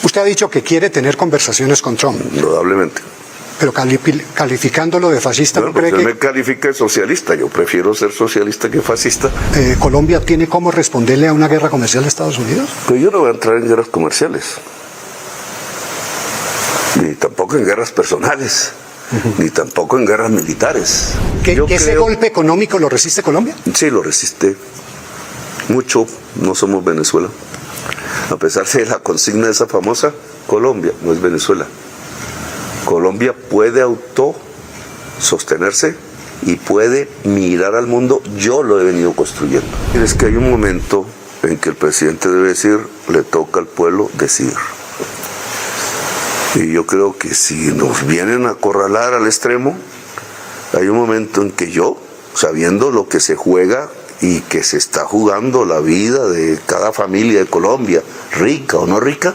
Usted ha dicho que quiere tener conversaciones con Trump. Indudablemente. Pero calificándolo de fascista, Bueno, ¿no cree pues él que me califica de socialista. Yo prefiero ser socialista que fascista. Colombia tiene cómo responderle a una guerra comercial de Estados Unidos? Pero yo no voy a entrar en guerras comerciales. Ni tampoco en guerras personales. Ni tampoco en guerras militares. ¿Que ese golpe económico lo resiste Colombia? Sí, lo resiste. Mucho. No somos Venezuela. A pesar de la consigna esa famosa, Colombia no es Venezuela. Colombia puede autosostenerse y puede mirar al mundo. Yo lo he venido construyendo. Es que hay un momento en que el presidente debe decir, le toca al pueblo decidir. Y yo creo que si nos vienen a acorralar al extremo, hay un momento en que yo, sabiendo lo que se juega y que se está jugando la vida de cada familia de Colombia, rica o no rica,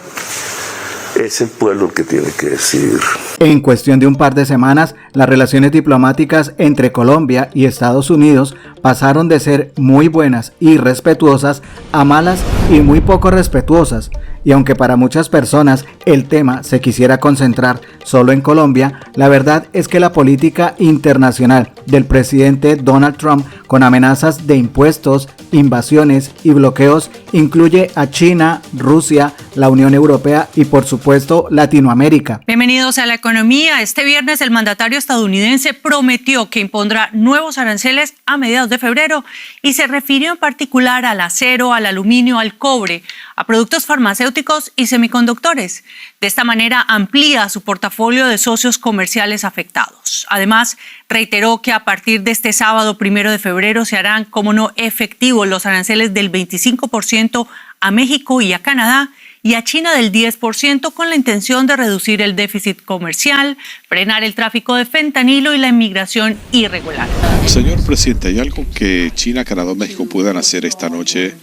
es el pueblo el que tiene que decidir. En cuestión de un par de semanas, las relaciones diplomáticas entre Colombia y Estados Unidos pasaron de ser muy buenas y respetuosas a malas y muy poco respetuosas. Y aunque para muchas personas el tema se quisiera concentrar solo en Colombia, la verdad es que la política internacional del presidente Donald Trump, con amenazas de impuestos, invasiones y bloqueos, incluye a China, Rusia, la Unión Europea y por supuesto Latinoamérica. Bienvenidos a La Economía. Este viernes el mandatario estadounidense prometió que impondrá nuevos aranceles a mediados de febrero y se refirió en particular al acero, al aluminio, al cobre, a productos farmacéuticos y semiconductores. De esta manera amplía su portafolio de socios comerciales afectados. Además, reiteró que a partir de este sábado 1 de febrero se harán, como no, efectivos los aranceles del 25% a México y a Canadá y a China del 10% con la intención de reducir el déficit comercial, frenar el tráfico de fentanilo y la inmigración irregular. Señor presidente, ¿hay algo que China, Canadá o México puedan hacer esta noche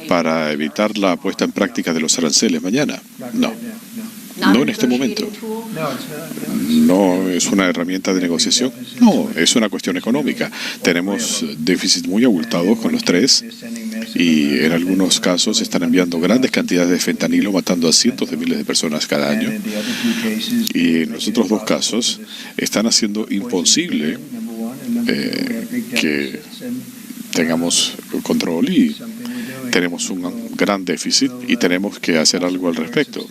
para evitar la puesta en práctica de los aranceles mañana? No. No en este momento. No es una herramienta de negociación. No, es una cuestión económica. Tenemos déficit muy abultados con los tres y en algunos casos están enviando grandes cantidades de fentanilo matando a cientos de miles de personas cada año. Y en los otros dos casos están haciendo imposible que tengamos control y tenemos un gran déficit y tenemos que hacer algo al respecto.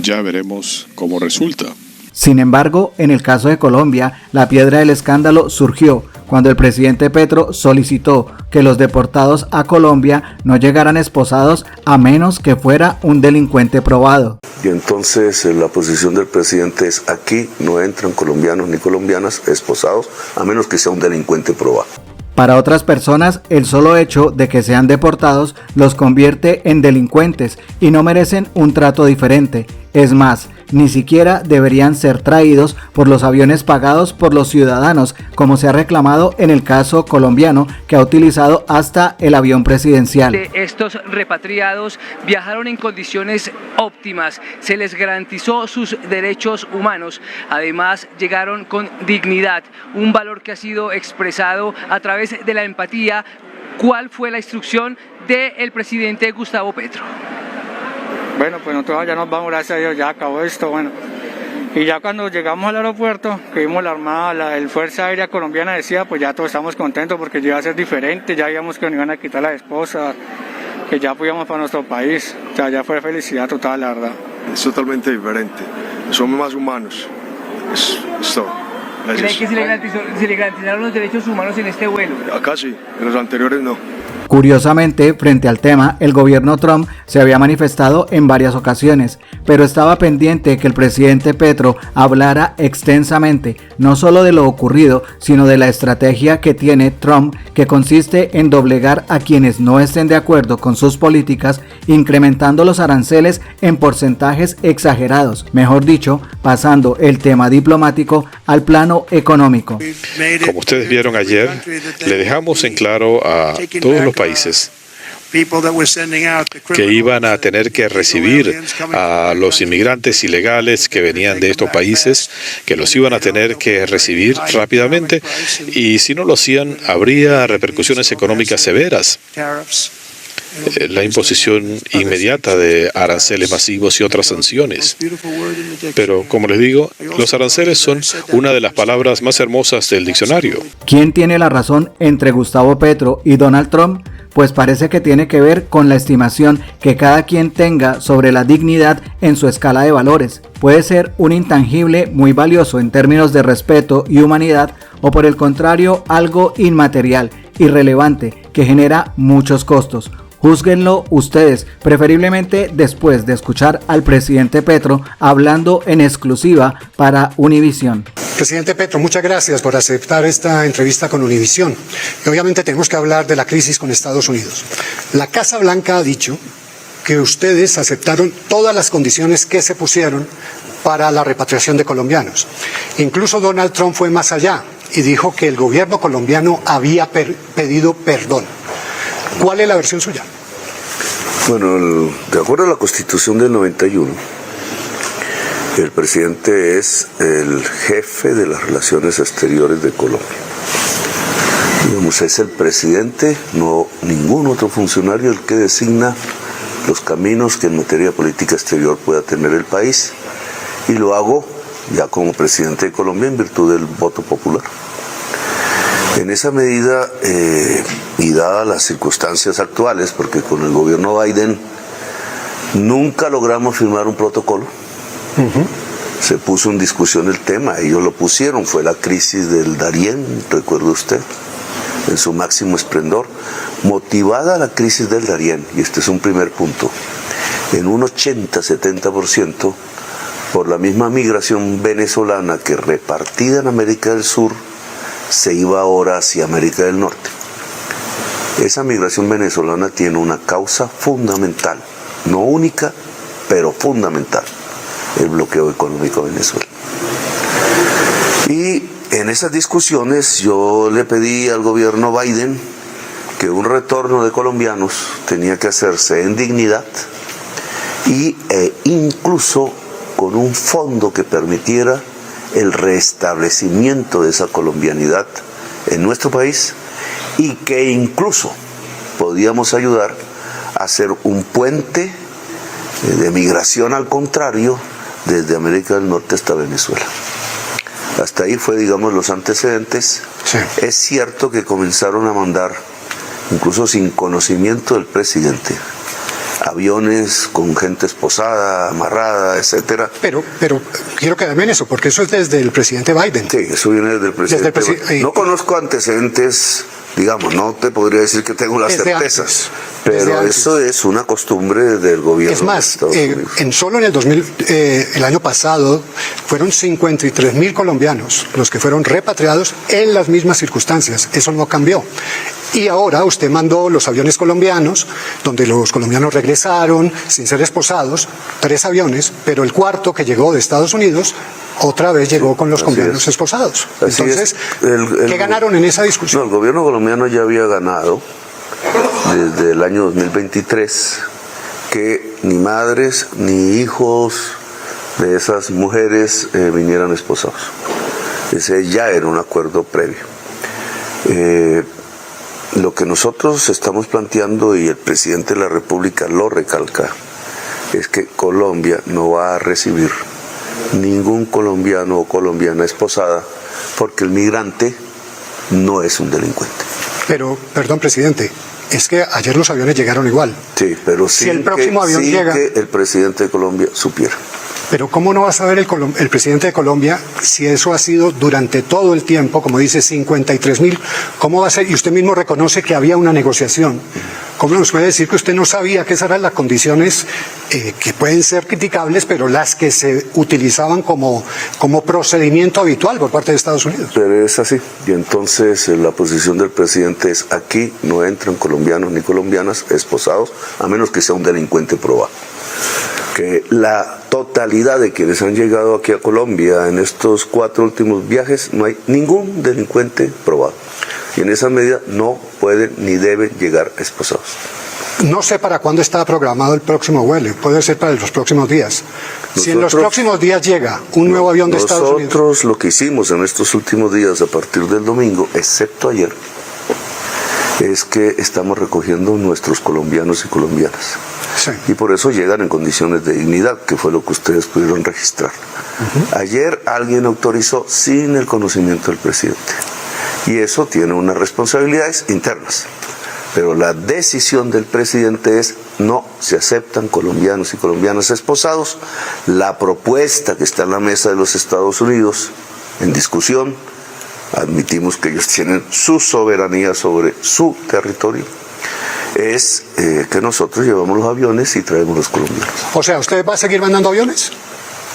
Ya veremos cómo resulta. Sin embargo, en el caso de Colombia, la piedra del escándalo surgió cuando el presidente Petro solicitó que los deportados a Colombia no llegaran esposados a menos que fuera un delincuente probado. Y entonces la posición del presidente es: aquí no entran colombianos ni colombianas esposados a menos que sea un delincuente probado. Para otras personas, el solo hecho de que sean deportados los convierte en delincuentes y no merecen un trato diferente. Es más, ni siquiera deberían ser traídos por los aviones pagados por los ciudadanos, como se ha reclamado en el caso colombiano, que ha utilizado hasta el avión presidencial. Estos repatriados viajaron en condiciones óptimas, se les garantizó sus derechos humanos, además llegaron con dignidad, un valor que ha sido expresado a través de la empatía. ¿Cuál fue la instrucción del presidente Gustavo Petro? Bueno, pues nosotros ya nos vamos, gracias a Dios, ya acabó esto, bueno. Y ya cuando llegamos al aeropuerto, que vimos la Armada, el Fuerza Aérea Colombiana decía, pues ya todos estamos contentos porque ya iba a ser diferente, ya veíamos que nos iban a quitar la esposa, que ya fuimos para nuestro país, o sea, ya fue felicidad total, la verdad. Es totalmente diferente, somos más humanos, es todo. ¿Cree que se le garantizaron los derechos humanos en este vuelo? Acá sí, en los anteriores no. Curiosamente, frente al tema, el gobierno Trump se había manifestado en varias ocasiones, pero estaba pendiente que el presidente Petro hablara extensamente, no solo de lo ocurrido, sino de la estrategia que tiene Trump, que consiste en doblegar a quienes no estén de acuerdo con sus políticas, incrementando los aranceles en porcentajes exagerados, mejor dicho, pasando el tema diplomático al plano económico. Como ustedes vieron ayer, le dejamos en claro a todos los países que iban a tener que recibir a los inmigrantes ilegales que venían de estos países, que los iban a tener que recibir rápidamente y si no lo hacían habría repercusiones económicas severas. la imposición inmediata de aranceles masivos y otras sanciones. Pero, como les digo, los aranceles son una de las palabras más hermosas del diccionario. ¿Quién tiene la razón entre Gustavo Petro y Donald Trump? Pues parece que tiene que ver con la estimación que cada quien tenga sobre la dignidad en su escala de valores. Puede ser un intangible muy valioso en términos de respeto y humanidad, o por el contrario algo inmaterial, irrelevante, que genera muchos costos. Júzguenlo ustedes, preferiblemente después de escuchar al presidente Petro hablando en exclusiva para Univisión. Presidente Petro, muchas gracias por aceptar esta entrevista con Univisión. Y obviamente tenemos que hablar de la crisis con Estados Unidos. La Casa Blanca ha dicho que ustedes aceptaron todas las condiciones que se pusieron para la repatriación de colombianos. Incluso Donald Trump fue más allá y dijo que el gobierno colombiano había pedido perdón. ¿Cuál es la versión suya? Bueno, de acuerdo a la Constitución del 91, el presidente es el jefe de las relaciones exteriores de Colombia. Digamos, es el presidente, no ningún otro funcionario, el que designa los caminos que en materia de política exterior pueda tener el país. Y lo hago ya como presidente de Colombia en virtud del voto popular. En esa medida, y dadas las circunstancias actuales, porque con el gobierno Biden nunca logramos firmar un protocolo, se puso en discusión el tema, ellos lo pusieron, fue la crisis del Darién, recuerda usted, en su máximo esplendor, motivada la crisis del Darién, y este es un primer punto, en un 80-70% por la misma migración venezolana que repartida en América del Sur, se iba ahora hacia América del Norte. Esa migración venezolana tiene una causa fundamental, no única, pero fundamental, el bloqueo económico a Venezuela. Y en esas discusiones yo le pedí al gobierno Biden que un retorno de colombianos tenía que hacerse en dignidad y incluso con un fondo que permitiera el restablecimiento de esa colombianidad en nuestro país y que incluso podíamos ayudar a hacer un puente de migración al contrario desde América del Norte hasta Venezuela. Hasta ahí fue, digamos, los antecedentes. Sí. Es cierto que comenzaron a mandar, incluso sin conocimiento del presidente, aviones con gente esposada, amarrada, etcétera. Pero quiero quedarme en eso, porque eso es desde el presidente Biden. Sí, eso viene desde el presidente. No conozco antecedentes, digamos, no te podría decir que tengo las certezas, pero eso es una costumbre del gobierno. Es más, solo en el año pasado fueron 53,000 colombianos los que fueron repatriados en las mismas circunstancias. Eso no cambió. Y ahora usted mandó los aviones colombianos, donde los colombianos regresaron sin ser esposados, 3 aviones, pero el cuarto que llegó de Estados Unidos, otra vez llegó con los colombianos esposados. Entonces, ¿qué ganaron en esa discusión? No, el gobierno colombiano ya había ganado desde el año 2023 que ni madres ni hijos de esas mujeres vinieran esposados. Ese ya era un acuerdo previo. Lo que nosotros estamos planteando, y el presidente de la República lo recalca, es que Colombia no va a recibir ningún colombiano o colombiana esposada porque el migrante no es un delincuente. Pero, perdón, presidente, es que ayer los aviones llegaron igual. Sí, pero si el próximo avión llega, que el presidente de Colombia supiera. Pero ¿cómo no va a saber el presidente de Colombia si eso ha sido durante todo el tiempo, como dice, 53,000? ¿Cómo va a ser? Y usted mismo reconoce que había una negociación. ¿Cómo nos puede decir que usted no sabía que esas eran las condiciones que pueden ser criticables, pero las que se utilizaban como procedimiento habitual por parte de Estados Unidos? Pero es así. Y entonces la posición del presidente es: aquí no entran colombianos ni colombianas esposados, a menos que sea un delincuente probado. Que la totalidad de quienes han llegado aquí a Colombia en estos 4 últimos viajes, no hay ningún delincuente probado. Y en esa medida no pueden ni deben llegar esposados. No sé para cuándo está programado el próximo vuelo, puede ser para los próximos días. Si en los próximos días llega un nuevo avión de Estados Unidos. Nosotros lo que hicimos en estos últimos días, a partir del domingo, excepto ayer, es que estamos recogiendo nuestros colombianos y colombianas. Sí. Y por eso llegan en condiciones de dignidad, que fue lo que ustedes pudieron registrar. Ayer alguien autorizó sin el conocimiento del presidente. Y eso tiene unas responsabilidades internas. Pero la decisión del presidente es: no se aceptan colombianos y colombianas esposados. La propuesta que está en la mesa de los Estados Unidos en discusión, admitimos que ellos tienen su soberanía sobre su territorio, es que nosotros llevamos los aviones y traemos los colombianos. O sea, ¿usted va a seguir mandando aviones?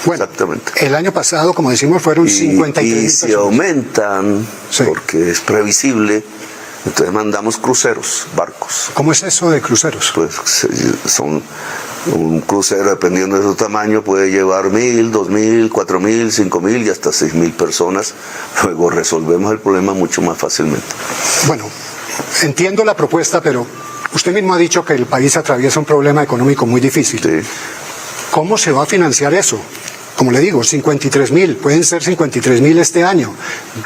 Bueno, exactamente. El año pasado, como decimos, fueron 53.000 y si personas. aumentan, Sí. porque es previsible, entonces mandamos cruceros, barcos. ¿Cómo es eso de cruceros? Pues son un crucero, dependiendo de su tamaño, puede llevar 1.000, 2.000, 4.000, 5.000 y hasta 6.000 personas. Luego resolvemos el problema mucho más fácilmente. Bueno, entiendo la propuesta, pero usted mismo ha dicho que el país atraviesa un problema económico muy difícil. Sí. ¿Cómo se va a financiar eso? Como le digo, 53.000, pueden ser 53.000 este año.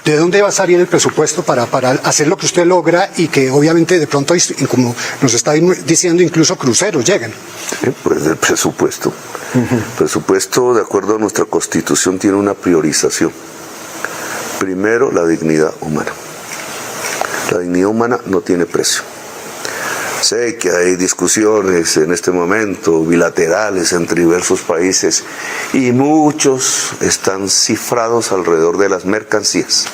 ¿De dónde va a salir el presupuesto para hacer lo que usted logra y que obviamente de pronto, como nos está diciendo, incluso cruceros lleguen? Pues del presupuesto. El presupuesto, de acuerdo a nuestra Constitución, tiene una priorización. Primero, la dignidad humana. La dignidad humana no tiene precio. Sé que hay discusiones en este momento bilaterales entre diversos países y muchos están cifrados alrededor de las mercancías.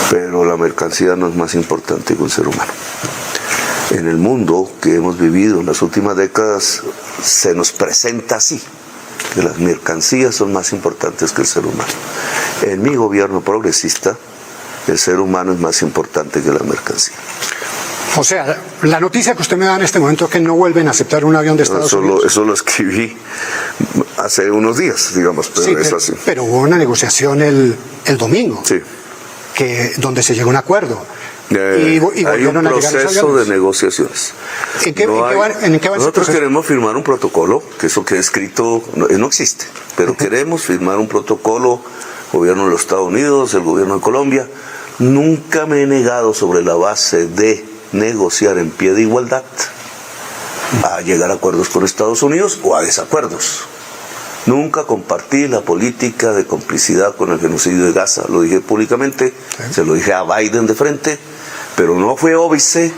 Pero la mercancía no es más importante que un ser humano. En el mundo que hemos vivido en las últimas décadas se nos presenta así, que las mercancías son más importantes que el ser humano. En mi gobierno progresista, el ser humano es más importante que la mercancía. O sea, la noticia que usted me da en este momento es que no vuelven a aceptar un avión de Estados Unidos. Eso lo escribí hace unos días, digamos, pero Sí, es así. pero hubo una negociación el domingo, Sí. donde se llegó a un acuerdo. Y Hay un volvieron a llegar esos proceso aviones. de negociaciones. ¿En qué va ese Nosotros proceso? queremos firmar un protocolo, que eso que he escrito no existe, pero queremos firmar un protocolo, gobierno de los Estados Unidos, el gobierno de Colombia. Nunca me he negado, sobre la base de negociar en pie de igualdad, a llegar a acuerdos con Estados Unidos o a desacuerdos. Nunca compartí la política de complicidad con el genocidio de Gaza, lo dije públicamente, se lo dije a Biden de frente, pero no fue óbice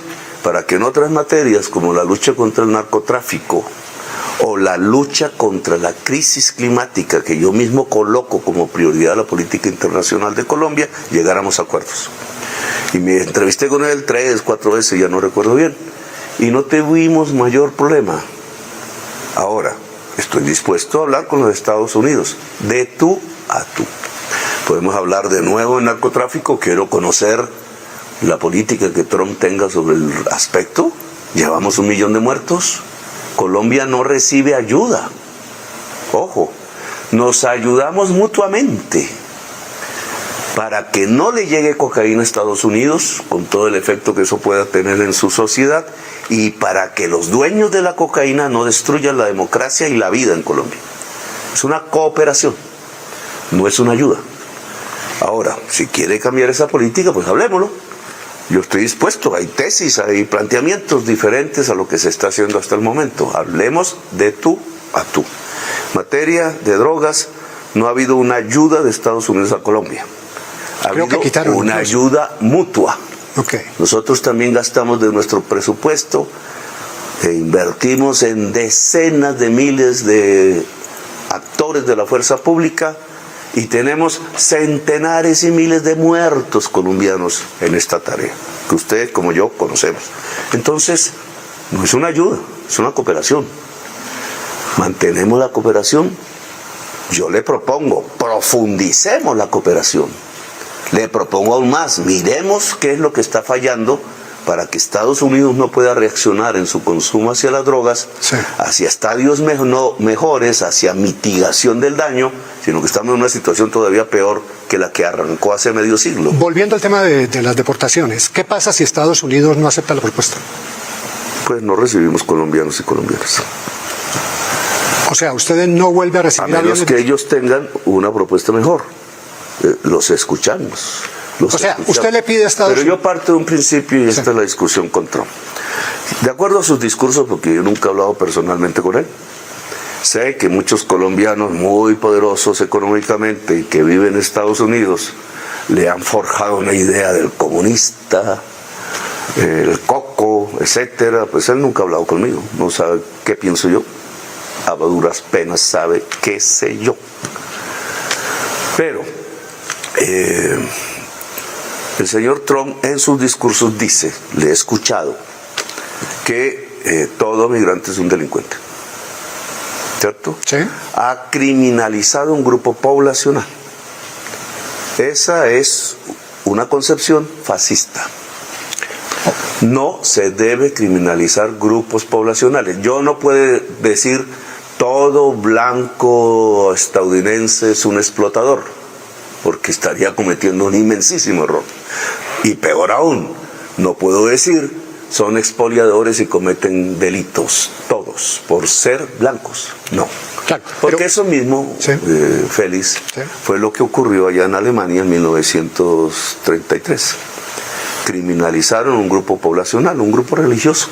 para que en otras materias como la lucha contra el narcotráfico o la lucha contra la crisis climática, que yo mismo coloco como prioridad a la política internacional de Colombia, llegáramos a acuerdos. Y me entrevisté con él 3, 4 veces, ya no recuerdo bien, y no tuvimos mayor problema. Ahora, estoy dispuesto a hablar con los Estados Unidos, de tú a tú. Podemos hablar de nuevo de narcotráfico, quiero conocer la política que Trump tenga sobre el aspecto. Llevamos 1 millón de muertos, Colombia no recibe ayuda. Ojo, nos ayudamos mutuamente para que no le llegue cocaína a Estados Unidos, con todo el efecto que eso pueda tener en su sociedad, y para que los dueños de la cocaína no destruyan la democracia y la vida en Colombia. Es una cooperación, no es una ayuda. Ahora, si quiere cambiar esa política, pues hablémoslo. Yo estoy dispuesto, hay tesis, hay planteamientos diferentes a lo que se está haciendo hasta el momento. Hablemos de tú a tú. Materia de drogas, no ha habido una ayuda de Estados Unidos a Colombia. Ha Creo que habido quitaron una ayuda mutua. Okay. Nosotros también gastamos de nuestro presupuesto e invertimos en decenas de miles de actores de la fuerza pública y tenemos centenares y miles de muertos colombianos en esta tarea, que ustedes como yo conocemos. Entonces, no es una ayuda, es una cooperación. Mantenemos la cooperación. Yo le propongo, profundicemos la cooperación. Le propongo aún más, miremos qué es lo que está fallando para que Estados Unidos no pueda reaccionar en su consumo hacia las drogas, Sí. hacia estadios mejores, hacia mitigación del daño, sino que estamos en una situación todavía peor que la que arrancó hace medio siglo. Volviendo al tema de las deportaciones, ¿qué pasa si Estados Unidos no acepta la propuesta? Pues no recibimos colombianos y colombianas. O sea, ustedes no vuelven a A recibir menos aviones. que ellos tengan una propuesta mejor. Los escuchamos. Los O sea, escuchamos. usted le pide a Estados Pero Unidos... yo parto de un principio y esta Sí. es la discusión con Trump. De acuerdo a sus discursos, porque yo nunca he hablado personalmente con él, sé que muchos colombianos muy poderosos económicamente y que viven en Estados Unidos le han forjado una idea del comunista, el coco, etcétera. Pues él nunca ha hablado conmigo, no sabe qué pienso yo, a duras penas sabe qué sé yo. Pero el señor Trump en sus discursos dice, le he escuchado, que todo migrante es un delincuente, ¿cierto? Sí. Ha criminalizado un grupo poblacional. Esa es una concepción fascista. No se debe criminalizar grupos poblacionales. Yo no puedo decir todo blanco estadounidense es un explotador, porque estaría cometiendo un inmensísimo error. Y peor aún, no puedo decir son expoliadores y cometen delitos, todos, por ser blancos. No. Claro, Porque pero- eso mismo, Sí. Félix, Sí. fue lo que ocurrió allá en Alemania en 1933. Criminalizaron un grupo poblacional, un grupo religioso,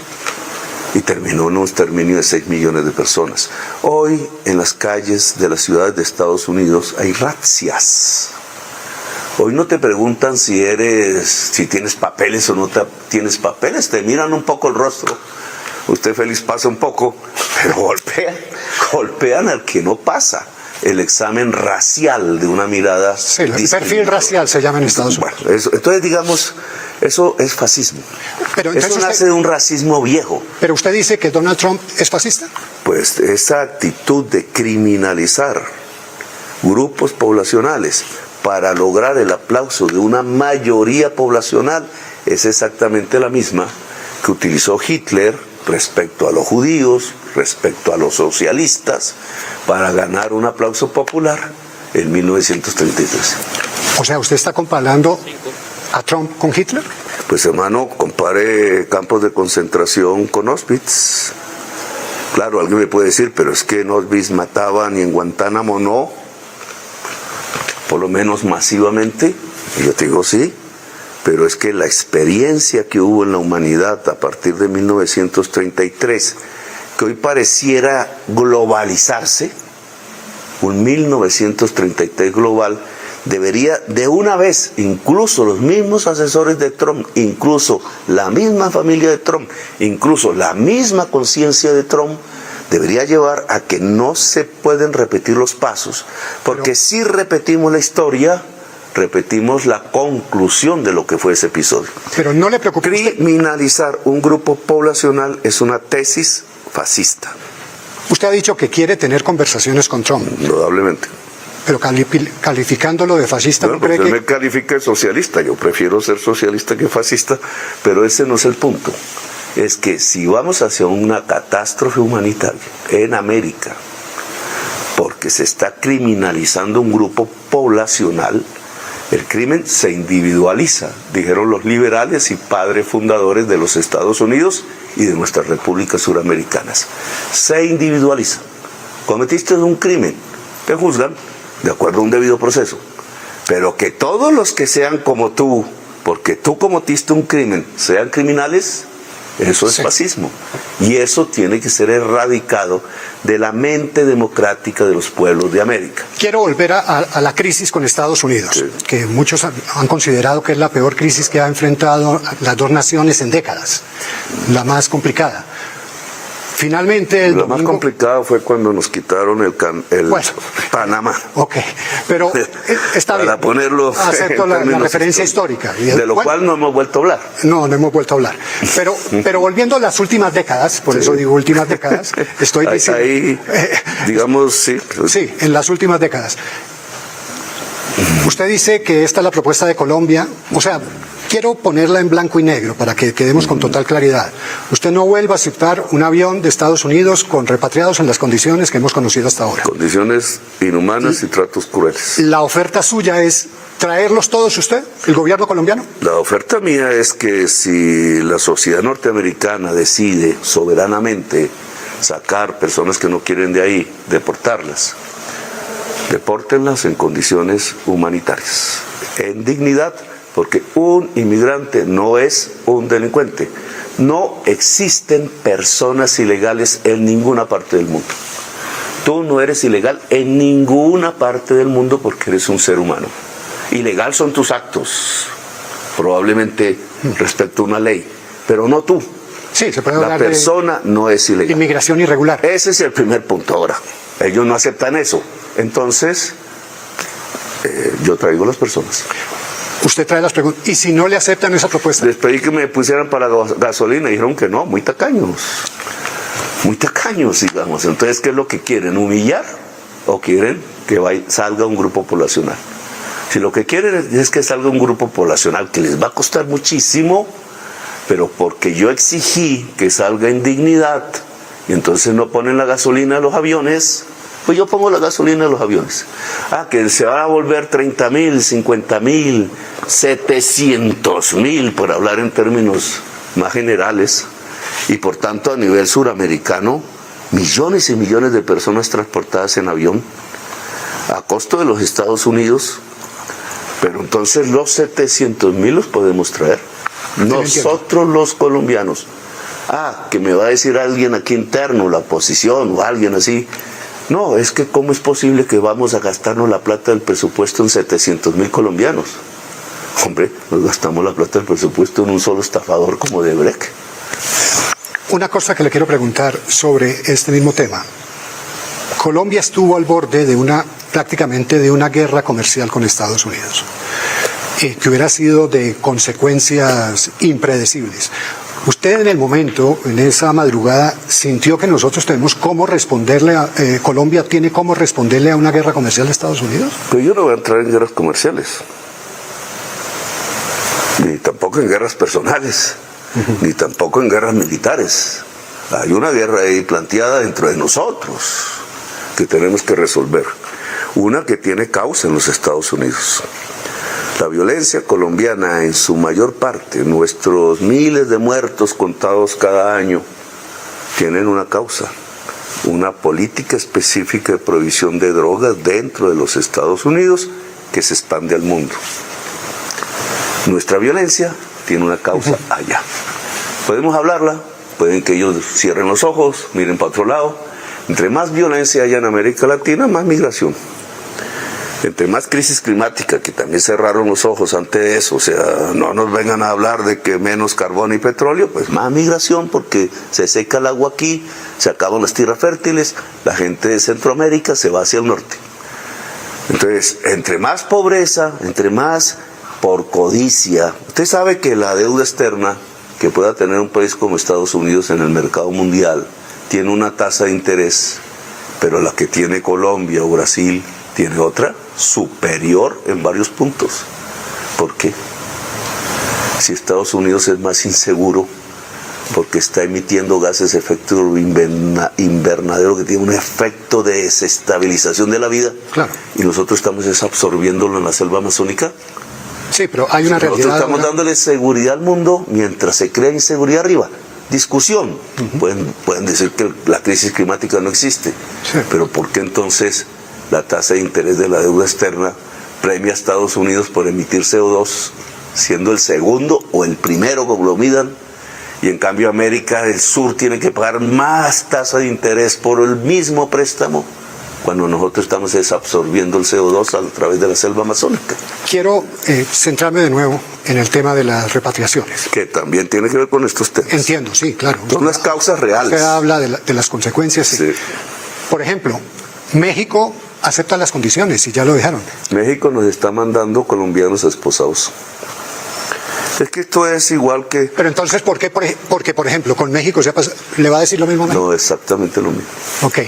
y terminó en un exterminio de 6 millones de personas. Hoy, en las calles de las ciudades de Estados Unidos, hay razzias. Hoy no te preguntan si tienes papeles o no tienes papeles, te miran un poco el rostro. Usted, Félix, pasa un poco, pero golpean al que no pasa el examen racial de una mirada. Sí, el perfil discriminadora. racial se llama en Estados Unidos. Bueno, entonces, digamos, eso es fascismo. Pero entonces Eso nace usted- de un racismo viejo. Pero usted dice que Donald Trump es fascista. Pues esa actitud de criminalizar grupos poblacionales para lograr el aplauso de una mayoría poblacional es exactamente la misma que utilizó Hitler respecto a los judíos, respecto a los socialistas, para ganar un aplauso popular en 1933. O sea, ¿usted está comparando a Trump con Hitler? Pues hermano, compare campos de concentración con Auschwitz. Claro, alguien me puede decir, pero es que en Auschwitz mataban y en Guantánamo no, por lo menos masivamente. Y yo te digo sí, pero es que la experiencia que hubo en la humanidad a partir de 1933, que hoy pareciera globalizarse, un 1933 global, debería de una vez, incluso los mismos asesores de Trump, incluso la misma familia de Trump, incluso la misma conciencia de Trump, debería llevar a que no se pueden repetir los pasos, porque si repetimos la historia, repetimos la conclusión de lo que fue ese episodio. Pero no le preocupa. Criminalizar un grupo poblacional es una tesis fascista, Usted ha dicho que quiere tener conversaciones con Trump, indudablemente. pero calificándolo de fascista, Bueno, ¿no cree pues él que...? me califica de socialista, yo prefiero ser socialista que fascista, pero ese no es el punto. Es que si vamos hacia una catástrofe humanitaria en América, porque se está criminalizando un grupo poblacional, el crimen se individualiza, dijeron los liberales y padres fundadores de los Estados Unidos y de nuestras repúblicas suramericanas. Se individualiza. Cometiste un crimen, te juzgan de acuerdo a un debido proceso. Pero que todos los que sean como tú, porque tú cometiste un crimen, sean criminales, eso es Sí. fascismo. Y eso tiene que ser erradicado de la mente democrática de los pueblos de América. Quiero volver a la crisis con Estados Unidos, Sí. que muchos han considerado que es la peor crisis que ha enfrentado las dos naciones en décadas, la más complicada. Finalmente, el Lo más domingo... complicado fue cuando nos quitaron el Bueno. Panamá. Ok, pero está bien. Para ponerlo Acepto en la términos referencia históricos. histórica. De lo Bueno, cual no hemos vuelto a hablar. No hemos vuelto a hablar. Pero volviendo a las últimas décadas, por eso digo últimas décadas, estoy diciendo... Ahí, digamos, sí. Sí, en las últimas décadas. Usted dice que esta es la propuesta de Colombia, o sea, quiero ponerla en blanco y negro para que quedemos con total claridad. Usted no vuelva a aceptar un avión de Estados Unidos con repatriados en las condiciones que hemos conocido hasta ahora. Condiciones inhumanas y tratos crueles. La oferta suya es traerlos todos usted, el gobierno colombiano. La oferta mía es que si la sociedad norteamericana decide soberanamente sacar personas que no quieren de ahí, deportarlas, depórtenlas en condiciones humanitarias, en dignidad, porque un inmigrante no es un delincuente. No existen personas ilegales en ninguna parte del mundo. Tú no eres ilegal en ninguna parte del mundo porque eres un ser humano. Ilegal son tus actos, probablemente respecto a una ley, pero no tú. Sí, se puede La hablar persona no es de ilegal. inmigración irregular. Ese es el primer punto. Ahora, ellos no aceptan eso. Entonces, yo traigo las personas. Usted trae las preguntas. ¿Y si no le aceptan esa propuesta? Les pedí que me pusieran para gasolina y dijeron que no, muy tacaños. Muy tacaños, digamos. Entonces, ¿qué es lo que quieren? ¿Humillar o quieren que salga un grupo poblacional? Si lo que quieren es que salga un grupo poblacional que les va a costar muchísimo, pero porque yo exigí que salga en dignidad y entonces no ponen la gasolina a los aviones, pues yo pongo la gasolina a los aviones. Que se van a volver 30,000, 50,000, 700,000, por hablar en términos más generales, y por tanto a nivel suramericano, millones y millones de personas transportadas en avión a costo de los Estados Unidos, pero entonces los 700,000 los podemos traer. Nosotros los colombianos. Que me va a decir alguien aquí interno, la oposición o alguien así. No, es que ¿cómo es posible que vamos a gastarnos la plata del presupuesto en 700,000 colombianos? Hombre, nos gastamos la plata del presupuesto en un solo estafador como Odebrecht. Una cosa que le quiero preguntar sobre este mismo tema. Colombia estuvo al borde de prácticamente de una guerra comercial con Estados Unidos, que hubiera sido de consecuencias impredecibles. ¿Usted en el momento, en esa madrugada, sintió que nosotros tenemos cómo responderle Colombia tiene cómo responderle a una guerra comercial de Estados Unidos? Pero yo no voy a entrar en guerras comerciales, ni tampoco en guerras personales, ni tampoco en guerras militares. Hay una guerra ahí planteada dentro de nosotros que tenemos que resolver. Una que tiene causa en los Estados Unidos. La violencia colombiana en su mayor parte, nuestros miles de muertos contados cada año, tienen una causa, una política específica de prohibición de drogas dentro de los Estados Unidos que se expande al mundo. Nuestra violencia tiene una causa allá. Podemos hablarla, pueden que ellos cierren los ojos, miren para otro lado. Entre más violencia haya en América Latina, más migración. Entre más crisis climática, que también cerraron los ojos ante eso, o sea, no nos vengan a hablar de que menos carbón y petróleo, pues más migración, porque se seca el agua aquí, se acaban las tierras fértiles, la gente de Centroamérica se va hacia el norte. Entonces, entre más pobreza, entre más por codicia, usted sabe que la deuda externa que pueda tener un país como Estados Unidos en el mercado mundial tiene una tasa de interés, pero la que tiene Colombia o Brasil tiene otra superior en varios puntos. ¿Por qué? Si Estados Unidos es más inseguro porque está emitiendo gases de efecto invernadero que tiene un efecto de desestabilización de la vida, claro, y nosotros estamos absorbiéndolo en la selva amazónica. Sí, pero hay una realidad. Nosotros estamos dándole seguridad al mundo mientras se crea inseguridad arriba. Discusión. Pueden decir que la crisis climática no existe, sí, pero ¿por qué entonces la tasa de interés de la deuda externa premia a Estados Unidos por emitir CO2, siendo el segundo o el primero, como lo midan, y en cambio América del Sur tiene que pagar más tasa de interés por el mismo préstamo, cuando nosotros estamos absorbiendo el CO2 a través de la selva amazónica? Quiero centrarme de nuevo en el tema de las repatriaciones. Que también tiene que ver con estos temas. Entiendo, sí, claro. Son las causas reales. Usted habla de las consecuencias. Sí. Por ejemplo, México acepta las condiciones y ya lo dejaron. México nos está mandando colombianos esposados. Es que esto es igual que... Pero entonces, ¿por qué? Porque, por ejemplo, con México ¿le va a decir lo mismo a México? No, exactamente lo mismo. Ok.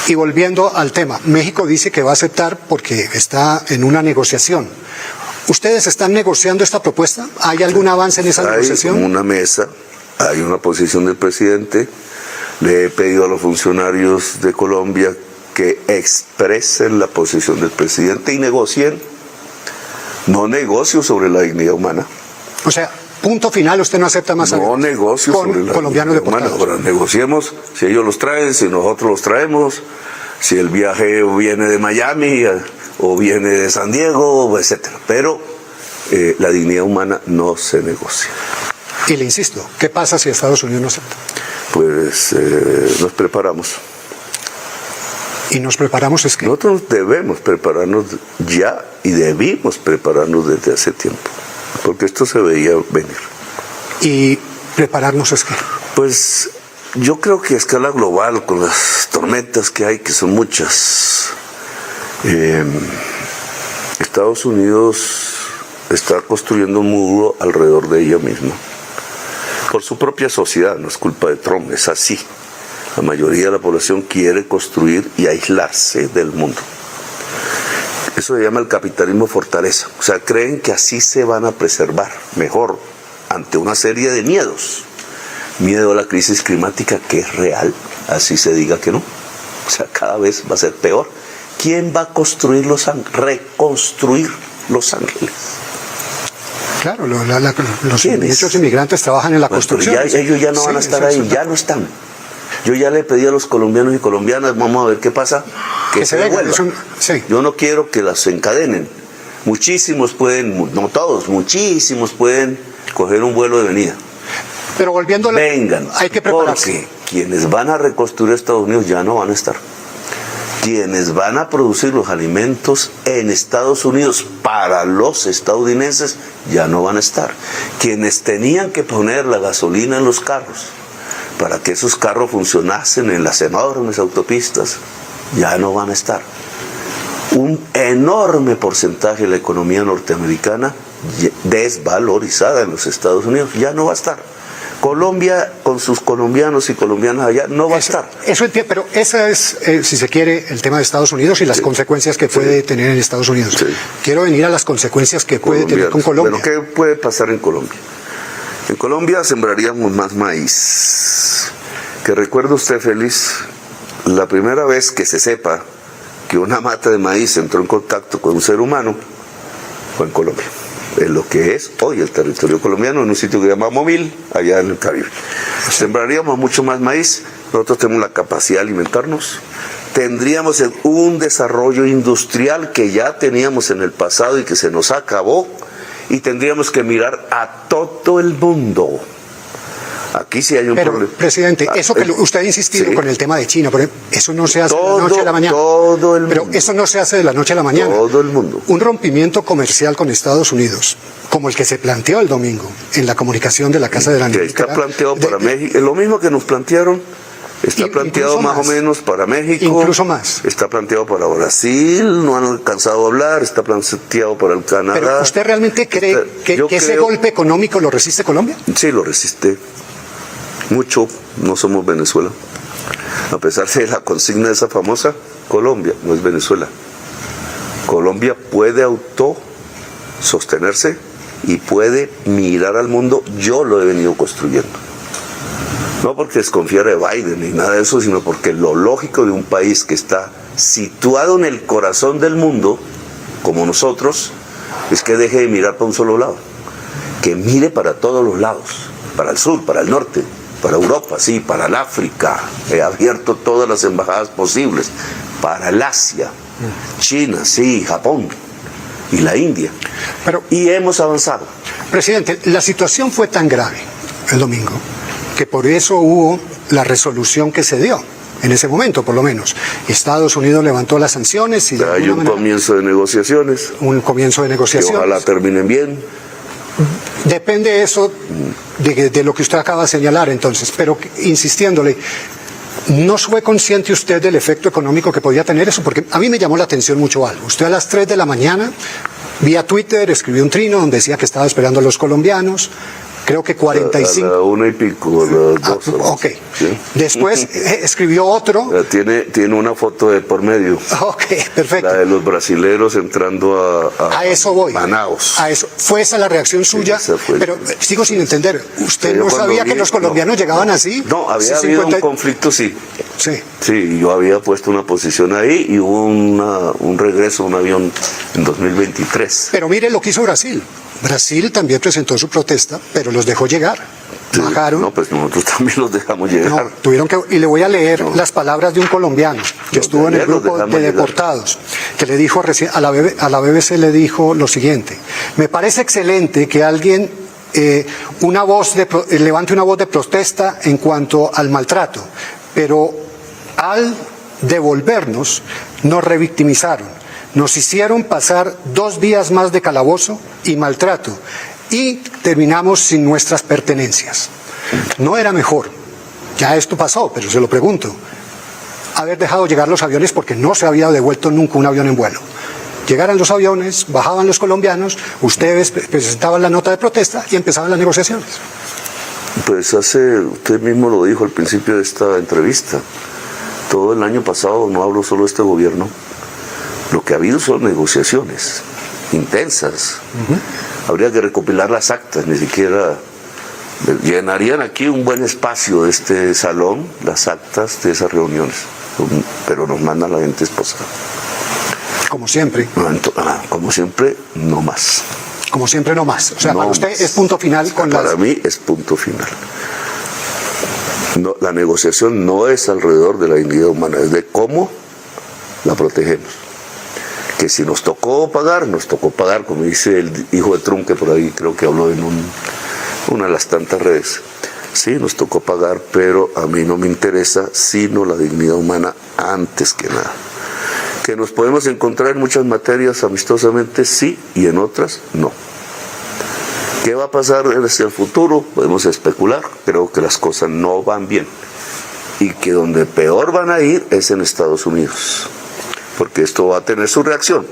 Y volviendo al tema, México dice que va a aceptar porque está en una negociación. ¿Ustedes están negociando esta propuesta? ¿Hay algún avance en esa negociación? Hay una mesa, hay una posición del presidente. Le he pedido a los funcionarios de Colombia que expresen la posición del presidente y negocien. No negocio sobre la dignidad humana. O sea, punto final, usted no acepta más. No negocio sobre la colombianos deportados. Ahora negociemos si ellos los traen, si nosotros los traemos, si el viaje viene de Miami o viene de San Diego, etcétera. Pero la dignidad humana no se negocia. Y le insisto, ¿qué pasa si Estados Unidos no acepta? Pues nos preparamos. Y nos preparamos es que... Nosotros debemos prepararnos ya y debimos prepararnos desde hace tiempo, porque esto se veía venir. ¿Y prepararnos es que? Pues yo creo que a escala global, con las tormentas que hay, que son muchas, Estados Unidos está construyendo un muro alrededor de ella misma. Por su propia sociedad, no es culpa de Trump, es así. La mayoría de la población quiere construir y aislarse del mundo. Eso se llama el capitalismo fortaleza. O sea, creen que así se van a preservar mejor ante una serie de miedos. Miedo a la crisis climática, que es real, así se diga que no. O sea, cada vez va a ser peor. ¿Quién va a construir reconstruir Los Ángeles? Claro, muchos inmigrantes trabajan en la construcción. Ellos ya no van a estar ahí, ya no están. Yo ya le pedí a los colombianos y colombianas, vamos a ver qué pasa, que se devuelvan. Sí. Yo no quiero que las encadenen. Muchísimos pueden, no todos, muchísimos pueden coger un vuelo de venida. Pero volviendo a la... Vengan, hay que prepararse. Porque quienes van a reconstruir Estados Unidos ya no van a estar. Quienes van a producir los alimentos en Estados Unidos para los estadounidenses ya no van a estar. Quienes tenían que poner la gasolina en los carros para que esos carros funcionasen en las enormes autopistas, ya no van a estar. Un enorme porcentaje de la economía norteamericana desvalorizada en los Estados Unidos ya no va a estar. Colombia, con sus colombianos y colombianas allá, no va a estar. Eso entiendo, pero ese es, si se quiere, el tema de Estados Unidos y las consecuencias que puede tener en Estados Unidos. Sí. Quiero venir a las consecuencias que puede tener con Colombia. Bueno, ¿qué puede pasar en Colombia? En Colombia sembraríamos más maíz. Que recuerde usted, Félix, la primera vez que se sepa que una mata de maíz entró en contacto con un ser humano fue en Colombia. En lo que es hoy el territorio colombiano, en un sitio que se llama Momil, allá en el Caribe. Sembraríamos mucho más maíz, nosotros tenemos la capacidad de alimentarnos, tendríamos un desarrollo industrial que ya teníamos en el pasado y que se nos acabó, y tendríamos que mirar a todo el mundo. Aquí sí hay un problema. Presidente, eso que usted ha insistido con el tema de China, por ejemplo, eso no se hace de la noche a la mañana. Todo el mundo. Pero eso no se hace de la noche a la mañana. Todo el mundo. Un rompimiento comercial con Estados Unidos, como el que se planteó el domingo en la comunicación de la Casa de la Niña. Está planteado para México, lo mismo que nos plantearon. Está planteado más o menos para México. Incluso más. Está planteado para Brasil, no han alcanzado a hablar, está planteado para el Canadá. ¿Pero usted realmente cree que ese golpe económico lo resiste Colombia? Sí, lo resiste. Mucho, no somos Venezuela. A pesar de la consigna esa famosa, Colombia no es Venezuela. Colombia puede autosostenerse y puede mirar al mundo. Yo lo he venido construyendo. No porque desconfiara de Biden ni nada de eso, sino porque lo lógico de un país que está situado en el corazón del mundo, como nosotros, es que deje de mirar para un solo lado, que mire para todos los lados, para el sur, para el norte, para Europa, sí, para el África. He abierto todas las embajadas posibles, para el Asia, China, sí, Japón y la India. Y hemos avanzado. Presidente, la situación fue tan grave el domingo que por eso hubo la resolución que se dio, en ese momento por lo menos. Estados Unidos levantó las sanciones y... Hay un comienzo de negociaciones. Un comienzo de negociaciones. Que ojalá terminen bien. Depende eso de lo que usted acaba de señalar entonces, pero insistiéndole, ¿no fue consciente usted del efecto económico que podía tener eso? Porque a mí me llamó la atención mucho algo. Usted a las 3 de la mañana, vía Twitter, escribió un trino donde decía que estaba esperando a los colombianos. Creo que 45. A la 1 y pico, a las 2. Ok. ¿Sí? Después escribió otro. Tiene una foto de por medio. Ok, perfecto. La de los brasileros entrando a eso voy. Manaos. A eso. ¿Fue esa la reacción suya? Sí, pero sigo sin entender. ¿Usted no sabía que los colombianos llegaban así? No, había habido un conflicto, sí. Sí. Sí, yo había puesto una posición ahí y hubo un regreso a un avión en 2023. Pero mire lo que hizo Brasil. Brasil también presentó su protesta, pero los dejó llegar. Sí, bajaron. no, pues nosotros también los dejamos llegar. No, tuvieron que, y le voy a leer las palabras de un colombiano que estuvo en el grupo de deportados, que le dijo a la BBC le dijo lo siguiente: me parece excelente que alguien levante una voz de protesta en cuanto al maltrato, pero al devolvernos nos revictimizaron, nos hicieron pasar 2 días más de calabozo y maltrato y terminamos sin nuestras pertenencias. ¿No era mejor, ya esto pasó, pero se lo pregunto, haber dejado llegar los aviones, porque no se había devuelto nunca un avión en vuelo? Llegaran los aviones, bajaban los colombianos, ustedes presentaban la nota de protesta y empezaban las negociaciones. Pues usted mismo lo dijo al principio de esta entrevista, todo el año pasado, no hablo solo de este gobierno, lo que ha habido son negociaciones intensas. Habría que recopilar las actas, ni siquiera llenarían aquí un buen espacio de este salón, las actas de esas reuniones, pero nos mandan la gente esposada. Como siempre. Como siempre, no más. Como siempre, no más. O sea, no para usted más. Es punto final con Para mí es punto final. No, la negociación no es alrededor de la dignidad humana, es de cómo la protegemos. Que si nos tocó pagar, como dice el hijo de Trump, que por ahí creo que habló en una de las tantas redes. Sí, nos tocó pagar, pero a mí no me interesa sino la dignidad humana antes que nada. Que nos podemos encontrar en muchas materias amistosamente, sí, y en otras, no. ¿Qué va a pasar hacia el futuro? Podemos especular. Creo que las cosas no van bien. Y que donde peor van a ir es en Estados Unidos. Porque esto va a tener su reacción.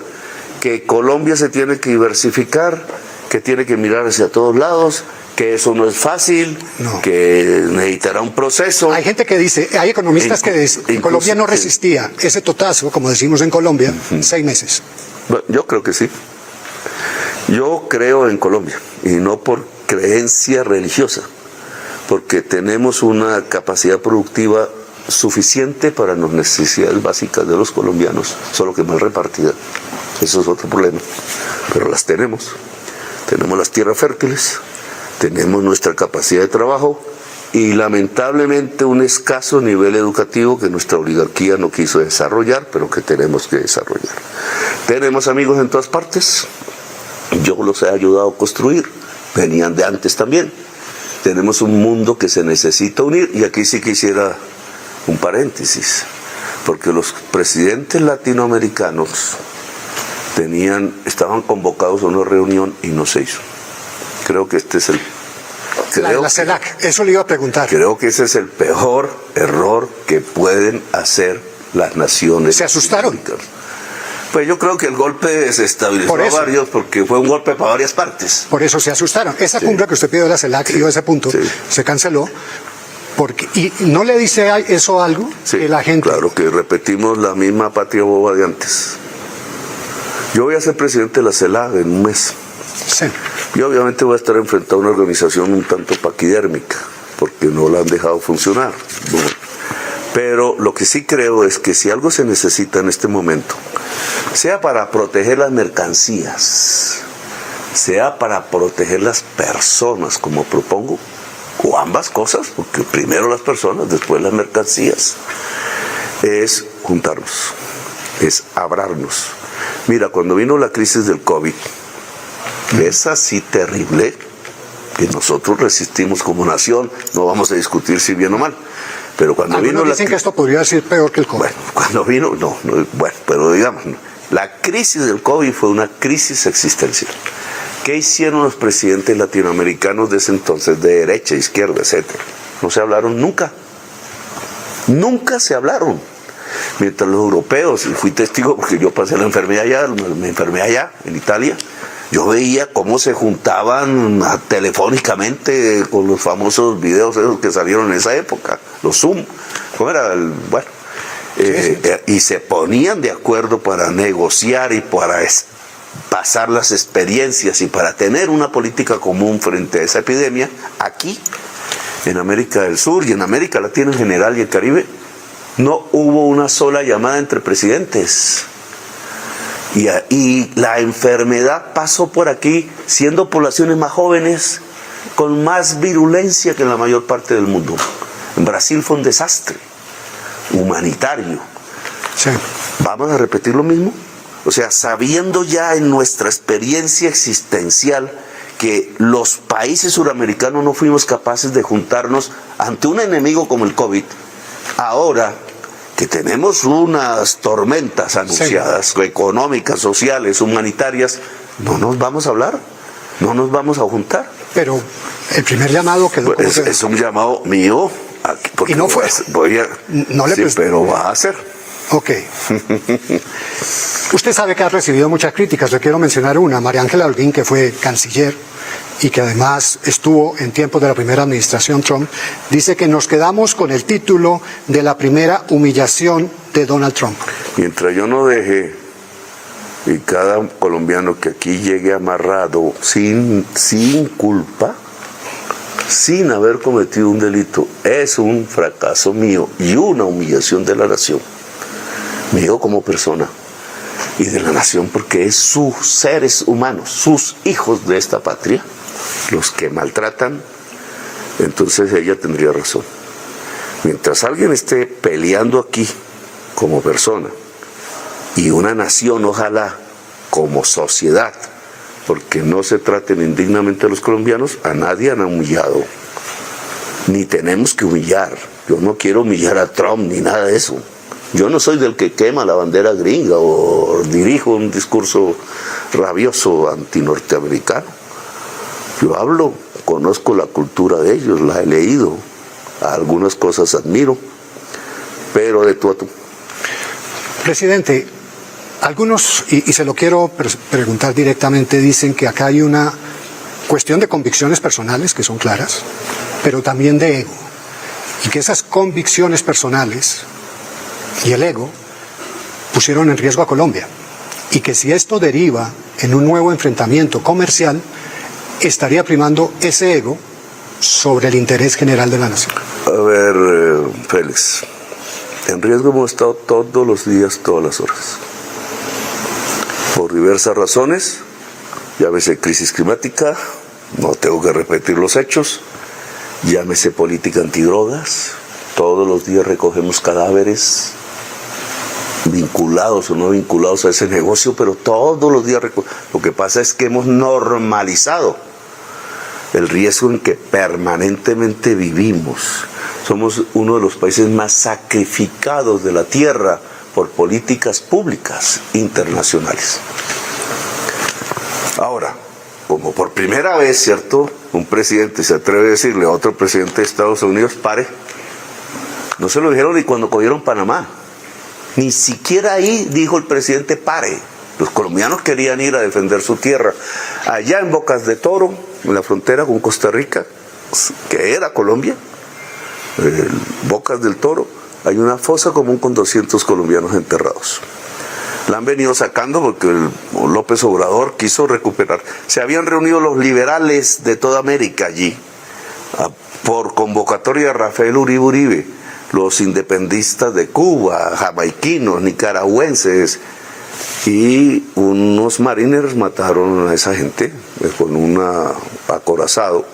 Que Colombia se tiene que diversificar, que tiene que mirar hacia todos lados, que eso no es fácil, que necesitará un proceso. Hay gente que dice, hay economistas que dicen que Colombia no resistía ese totazo, como decimos en Colombia, 6 meses. Bueno, yo creo que sí. Yo creo en Colombia, y no por creencia religiosa, porque tenemos una capacidad productiva suficiente para las necesidades básicas de los colombianos, solo que mal repartida. Eso es otro problema, pero las tenemos. Tenemos las tierras fértiles, tenemos nuestra capacidad de trabajo y lamentablemente un escaso nivel educativo que nuestra oligarquía no quiso desarrollar, pero que tenemos que desarrollar. Tenemos amigos en todas partes, yo los he ayudado a construir, venían de antes también. Tenemos un mundo que se necesita unir, y aquí sí quisiera un paréntesis, porque los presidentes latinoamericanos estaban convocados a una reunión y no se hizo. Creo que este es la CELAC, eso le iba a preguntar. Creo que ese es el peor error que pueden hacer las naciones. ¿Se asustaron? Pues yo creo que el golpe desestabilizó a varios, porque fue un golpe para varias partes. Por eso se asustaron. Esa cumbre que usted pidió de la CELAC, y a ese punto, se canceló. ¿Y no le dice eso algo? Sí, que la gente... claro, que repetimos la misma patria boba de antes. Yo voy a ser presidente de la CELAC en un mes. Sí. Y obviamente voy a estar enfrentado a una organización un tanto paquidérmica, porque no la han dejado funcionar. Bueno, pero lo que sí creo es que si algo se necesita en este momento, sea para proteger las mercancías, sea para proteger las personas, como propongo, o ambas cosas, porque primero las personas, después las mercancías, es juntarnos, es abrarnos. Mira, cuando vino la crisis del COVID, es así terrible, que nosotros resistimos como nación, no vamos a discutir si bien o mal, pero cuando vino dicen que esto podría ser peor que el COVID. Bueno, cuando vino, pero digamos, la crisis del COVID fue una crisis existencial. ¿Qué hicieron los presidentes latinoamericanos de ese entonces, de derecha, izquierda, etcétera? No se hablaron nunca. Nunca se hablaron. Mientras los europeos, y fui testigo porque yo pasé la enfermedad allá, me enfermé allá, en Italia, yo veía cómo se juntaban telefónicamente con los famosos videos esos que salieron en esa época, los Zoom. ¿Cómo era? Y se ponían de acuerdo para negociar y para pasar las experiencias y para tener una política común frente a esa epidemia. Aquí, en América del Sur y en América Latina en general y el Caribe, no hubo una sola llamada entre presidentes. Y la enfermedad pasó por aquí, siendo poblaciones más jóvenes, con más virulencia que en la mayor parte del mundo. En Brasil fue un desastre humanitario. Sí. ¿Vamos a repetir lo mismo? O sea, sabiendo ya en nuestra experiencia existencial que los países suramericanos no fuimos capaces de juntarnos ante un enemigo como el COVID, ahora que tenemos unas tormentas anunciadas, sí, económicas, sociales, humanitarias, no nos vamos a hablar, no nos vamos a juntar. Pero el primer llamado quedó como pues es un llamado mío, aquí, porque y no fue. No le sí, pero va a ser. Ok. Usted sabe que ha recibido muchas críticas. Le quiero mencionar una. María Ángela Holguín, que fue canciller y que además estuvo en tiempos de la primera administración Trump, dice que nos quedamos con el título de la primera humillación de Donald Trump. Mientras yo no deje, y cada colombiano que aquí llegue amarrado sin culpa, sin haber cometido un delito, es un fracaso mío y una humillación de la nación. Mío como persona y de la nación, porque es sus seres humanos, sus hijos de esta patria, los que maltratan. Entonces ella tendría razón. Mientras alguien esté peleando aquí como persona y una nación, ojalá como sociedad, porque no se traten indignamente a los colombianos, a nadie han humillado, ni tenemos que humillar. Yo no quiero humillar a Trump ni nada de eso. Yo no soy del que quema la bandera gringa o dirijo un discurso rabioso antinorteamericano. Yo hablo, conozco la cultura de ellos, la he leído, algunas cosas admiro, pero de tú a tú. Presidente, algunos, y se lo quiero preguntar directamente, dicen que acá hay una cuestión de convicciones personales que son claras, pero también de ego, y que esas convicciones personales y el ego pusieron en riesgo a Colombia, y que si esto deriva en un nuevo enfrentamiento comercial, estaría primando ese ego sobre el interés general de la nación. A ver, Félix, en riesgo hemos estado todos los días, todas las horas, por diversas razones, llámese crisis climática, no tengo que repetir los hechos, llámese política antidrogas, todos los días recogemos cadáveres, vinculados o no vinculados a ese negocio, pero todos los días lo que pasa es que hemos normalizado el riesgo en que permanentemente vivimos. Somos uno de los países más sacrificados de la tierra por políticas públicas internacionales. Ahora, como por primera vez, ¿cierto?, un presidente se atreve a decirle a otro presidente de Estados Unidos, pare. No se lo dijeron ni cuando cogieron Panamá. Ni siquiera ahí dijo el presidente pare. Los colombianos querían ir a defender su tierra. Allá en Bocas de Toro, en la frontera con Costa Rica, que era Colombia, Bocas del Toro, hay una fosa común con 200 colombianos enterrados. La han venido sacando porque López Obrador quiso recuperar. Se habían reunido los liberales de toda América allí, por convocatoria de Rafael Uribe Uribe, los independistas de Cuba, jamaiquinos, nicaragüenses, y unos mariners mataron a esa gente con un acorazado,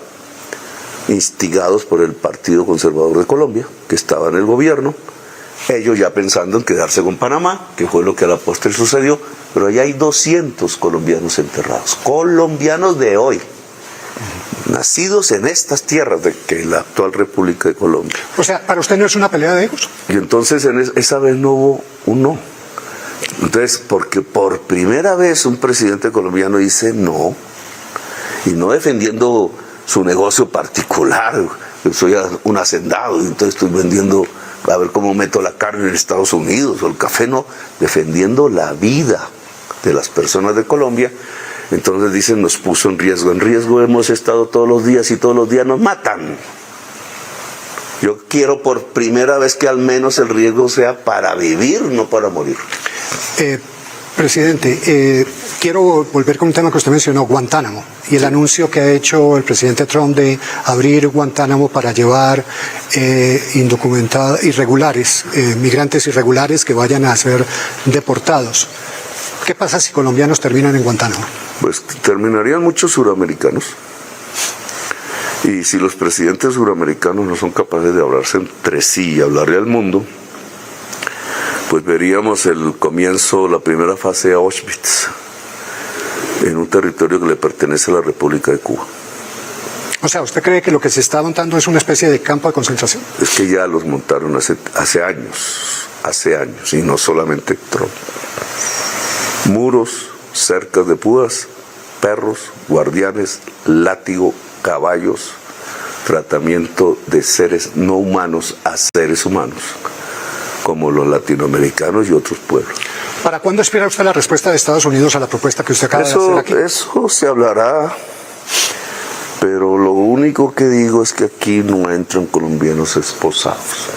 instigados por el Partido Conservador de Colombia, que estaba en el gobierno, ellos ya pensando en quedarse con Panamá, que fue lo que a la postre sucedió, pero allá hay 200 colombianos enterrados, colombianos de hoy, nacidos en estas tierras de que la actual República de Colombia. O sea, ¿para usted no es una pelea de egos? Y entonces esa vez no hubo un no. Entonces, porque por primera vez un presidente colombiano dice no, y no defendiendo su negocio particular, yo soy un hacendado y entonces estoy vendiendo, a ver cómo meto la carne en Estados Unidos o el café, no, defendiendo la vida de las personas de Colombia. Entonces dicen, nos puso en riesgo hemos estado todos los días y todos los días nos matan. Yo quiero por primera vez que al menos el riesgo sea para vivir, no para morir. Presidente, quiero volver con un tema que usted mencionó, Guantánamo, y el anuncio que ha hecho el presidente Trump de abrir Guantánamo para llevar migrantes irregulares que vayan a ser deportados. ¿Qué pasa si colombianos terminan en Guantánamo? Pues terminarían muchos suramericanos. Y si los presidentes suramericanos no son capaces de hablarse entre sí y hablarle al mundo, pues veríamos el comienzo, la primera fase de Auschwitz, en un territorio que le pertenece a la República de Cuba. O sea, ¿usted cree que lo que se está montando es una especie de campo de concentración? Es que ya los montaron hace años, y no solamente Trump. Muros, cercas de púas, perros, guardianes, látigo, caballos, tratamiento de seres no humanos a seres humanos, como los latinoamericanos y otros pueblos. ¿Para cuándo espera usted la respuesta de Estados Unidos a la propuesta que usted acaba de hacer aquí? Eso se hablará, pero lo único que digo es que aquí no entran colombianos esposados.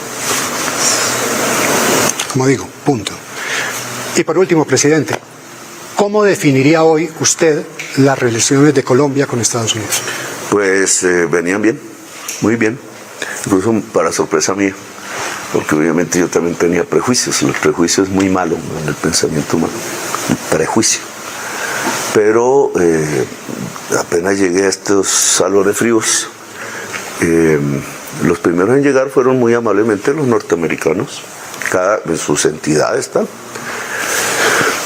Como digo, punto. Y por último, presidente, ¿cómo definiría hoy usted las relaciones de Colombia con Estados Unidos? Pues venían bien, muy bien, incluso para sorpresa mía, porque obviamente yo también tenía prejuicios. El prejuicio es muy malo en el pensamiento humano, el prejuicio. Pero apenas llegué a estos salones fríos, los primeros en llegar fueron muy amablemente los norteamericanos, cada en sus entidades tal,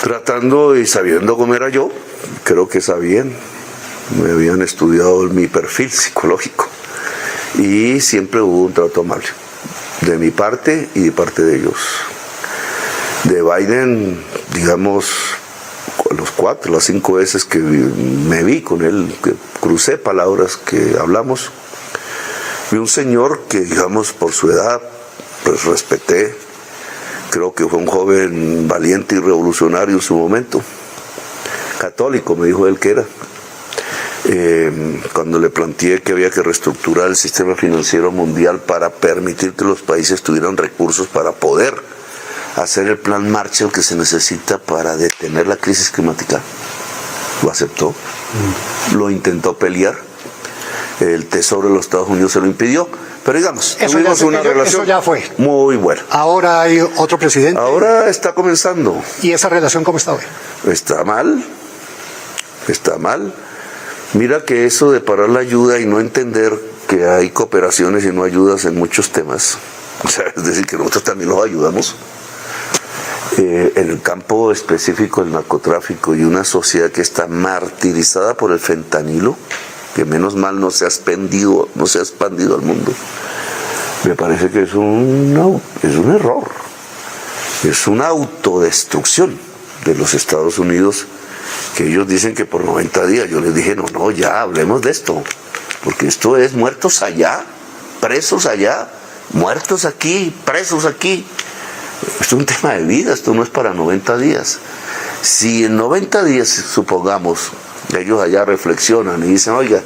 tratando y sabiendo cómo era yo. Creo que sabían, me habían estudiado mi perfil psicológico, y siempre hubo un trato amable de mi parte y de parte de ellos. De Biden, digamos, las 5 veces que me vi con él, que crucé palabras, que hablamos, vi un señor que, digamos, por su edad, pues respeté. Creo que fue un joven valiente y revolucionario en su momento. Católico, me dijo él que era. Cuando le planteé que había que reestructurar el sistema financiero mundial para permitir que los países tuvieran recursos para poder hacer el plan Marshall que se necesita para detener la crisis climática, lo aceptó. Lo intentó pelear. El Tesoro de los Estados Unidos se lo impidió. Pero digamos, tuvimos una relación ya fue muy buena. Ahora hay otro presidente. Ahora está comenzando. ¿Y esa relación cómo está hoy? Está mal. Está mal. Mira que eso de parar la ayuda y no entender que hay cooperaciones y no ayudas en muchos temas, o sea, es decir, que nosotros también los ayudamos, en el campo específico del narcotráfico, y una sociedad que está martirizada por el fentanilo, que menos mal no se ha expandido al mundo, me parece que es un error, es una autodestrucción de los Estados Unidos, que ellos dicen que por 90 días, yo les dije, no, ya hablemos de esto, porque esto es muertos allá, presos allá, muertos aquí, presos aquí. Esto es un tema de vida, esto no es para 90 días. Si en 90 días, supongamos, ellos allá reflexionan y dicen, oiga,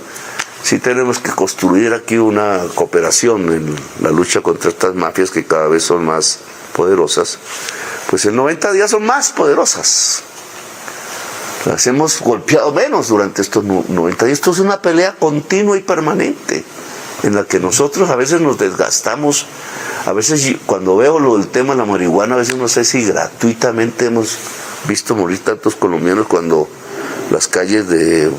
sí tenemos que construir aquí una cooperación en la lucha contra estas mafias que cada vez son más poderosas, pues en 90 días son más poderosas. Las hemos golpeado menos durante estos 90 días. Esto es una pelea continua y permanente, en la que nosotros a veces nos desgastamos. A veces cuando veo el tema de la marihuana, a veces no sé si gratuitamente hemos visto morir tantos colombianos cuando las calles de